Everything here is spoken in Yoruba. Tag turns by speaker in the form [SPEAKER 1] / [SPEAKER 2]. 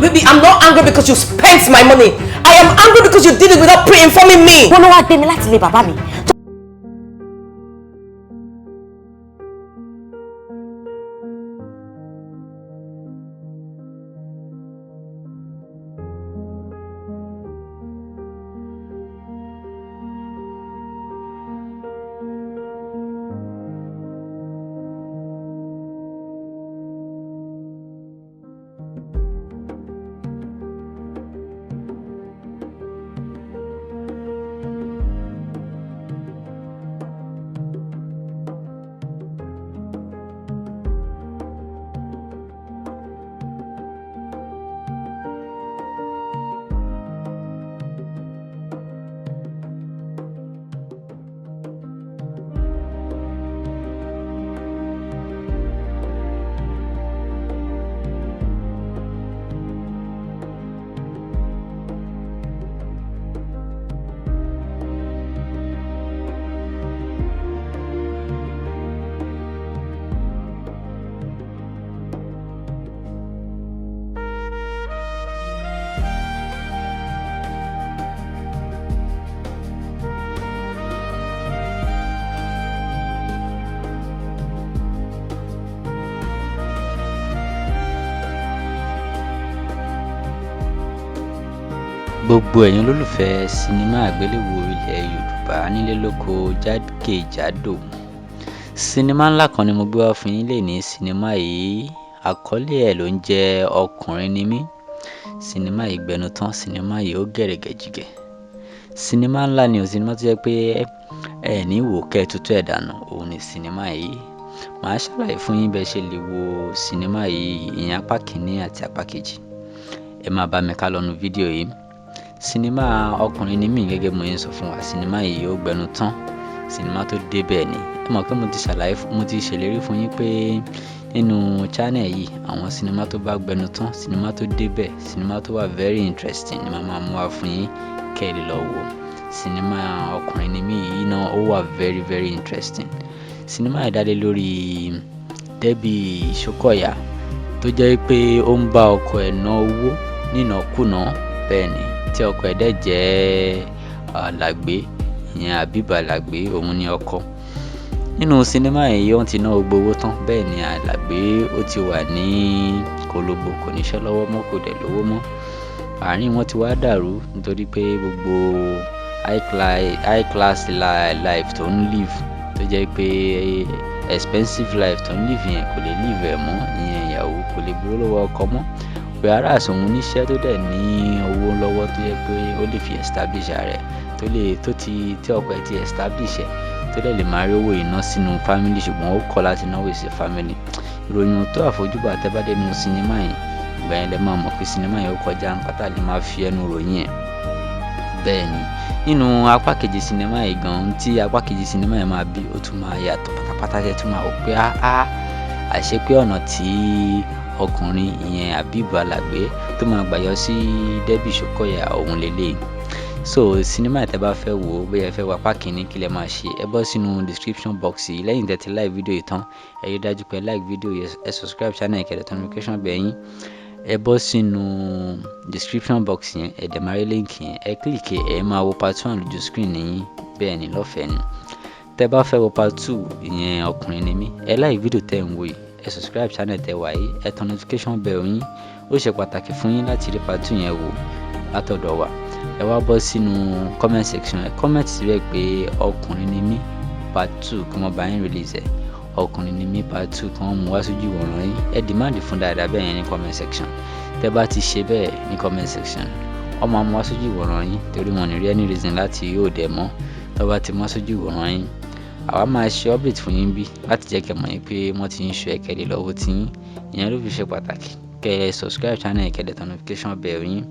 [SPEAKER 1] Baby, I'm not angry because you spent my money. I am angry because you did it without pre-informing me.
[SPEAKER 2] Wọ́n ló wá gbé mi láti ilé bàbá mi.
[SPEAKER 3] Gbogbo ẹ̀yin olólùfẹ́ sinimá àgbéléwò ilẹ̀ Yorùbá nílé lóko jákèjádò. Sinimá ńlá kan ni mo gbé wá fún yín lénìí. Sinimá yìí àkọlé ẹ̀ ló ń jẹ́ Ọkùnrin ni mí. Sinimá yìí gbẹnu tán, sinimá yìí ó gẹ̀rẹ̀gẹ̀jigẹ̀. Sinimá ńlá ni o, sinimá tó jẹ́ pé ẹ ní wò kẹ́ tutù ẹ̀ dànù. Òun ni sinimá yìí. Màá ṣàlàyé fún yín bẹ́ẹ̀ ṣe lè wo sinimá yìí, ìyẹn apá kìíní àti apá kejì. Ẹ máa bá mi ká lọ nínú fídíò yìí. Sinimá Ọkùnrin ni mí gẹ́gẹ́ bí mo yín sọ fún wa. Sinimá yìí ó gbẹnu tán. Sinimá tó dé bẹ́ẹ̀ ni. Ẹ mọ̀ pé mo ti ṣèlérí fún yín pé nínú channel yìí àwọn sinimá tó bá gbẹnu tán, sinimá tó dé bẹ́ẹ̀, sinimá tó wà very interesting ni màá máa mú wá fún yín kẹ́ ẹ lè lọ wò. Sinimá Ọkùnrin ni mí yìí náà ó wà very very interesting. Sinimá yìí dá lé lórí Debbie Shokoya tó jẹ́ pé ó ń bá ọkọ ẹ̀ ná owó nínàkúnà bẹ́ẹ̀ ni, tí ọkọ ẹ̀ dẹ̀ jẹ́ Làgbé, ìyẹn Habib Làgbé, òun ni ọkọ. Nínú sinimá yìí wọ́n ti ná gbogbo owó tán, bẹ́ẹ̀ ni Làgbé ó ti wà ní kólóbó, kò níṣẹ́ lọ́wọ́ mọ́, kò dẹ̀ lówó mọ́. Àárín wọn ti wá dàrú nítorí pé gbogbo high class life tó ń live, tó jẹ́ pé expensive life tó ń live yẹn kò lè live ẹ̀ mọ́, ìyẹn ìyàwó kò lè gbowó lọ́wọ́ ọkọ mọ́. Pé ara àsòun níṣẹ́ tó dẹ̀ ní owó lọ́wọ́ tó yẹ pé ó lè fi establish rẹ̀, tí ọkọ ẹ̀ ti establish ẹ̀, tó dẹ̀ lè máa rí owó iná sínú family, ṣùgbọ́n ó kọ̀ láti náwó sí family. Ìròyìn tó àfojúbà tẹ́bádé nínú sinimá yìí, ìgbà yẹn lẹ máa mọ̀ pé sinimá yìí ó kọjá nǹkan tá lè máa fi ẹnu ròyìn ẹ̀. Bẹ́ẹ̀ ni, nínú apá kejì sinimá yìí gan, tí apá kejì sinimá yìí máa bí, ó tún máa yàtọ̀ pátápátá, tẹ́ tún máa wò pé àṣé pé ọ̀nà tí ọkùnrin ìyẹn Habib Làgbé tó máa gbà yọ sí Debbie Shokoya òun lélẹ̀. So sinimá tẹ́ bá fẹ́ wò, bóyá ẹ fẹ́ wò apá kìíní, kí lẹ máa ṣe? Ẹ bọ́ sínú description box yìí lẹ́yìn tẹ́ ti like video yìí tán. Ẹ rí dájú pé like video yìí, ẹ subscribe channel yìí, kẹ́dẹ̀ notification bell yín. Ẹ bọ́ sínú description box yẹn, ẹ dẹ̀ máa rí link yẹn, ẹ click ẹ máa wo part 1 lójú screen yín, bẹ́ẹ̀ ni lọ́fẹ̀ẹ́ ni. Tẹ́ bá fẹ́ wo part 2 ìyẹn Ọkùnrin ni mí, ẹ like video tẹ́ ń wò yìí, ẹ subscribe channel tẹ́ wà yìí, ẹ tan notification bell yín. Ó ṣe pàtàkì fún yín láti rí part 2 yẹn wò látọ̀dọ̀ wa. Ẹ wá bọ́ sínú comment section, ẹ comment síbẹ̀ pé Ọkùnrin ni mí part 2 kí wọ́n bá yín release ẹ̀. Ọkùnrin ni mí part 2 kí wọ́n mú wá sójú ìwòran yín. Ẹ demand fún dáadáa bẹ́ẹ̀ yẹn ní comment section. Tẹ́ bá ti ṣe bẹ́ẹ̀ ní comment section, wọ́n máa mú wá sójú ìwòran yín, torí wọn ní rí any reason láti yóò dẹ̀ mọ́. Tọ́ bá ti mú wá sójú ìwòran yín, àwa máa ṣe update fún yín bí láti jẹ́ kẹ́ mọ̀ yín pé wọ́n ti ń ṣe ẹ̀kẹ́ lè lọ́wọ́ tí yín. Ìyẹn ló fi ṣe pàtàkì kẹ́ ẹ subscribe channel, kẹ́dẹ̀ tan notification bell yín.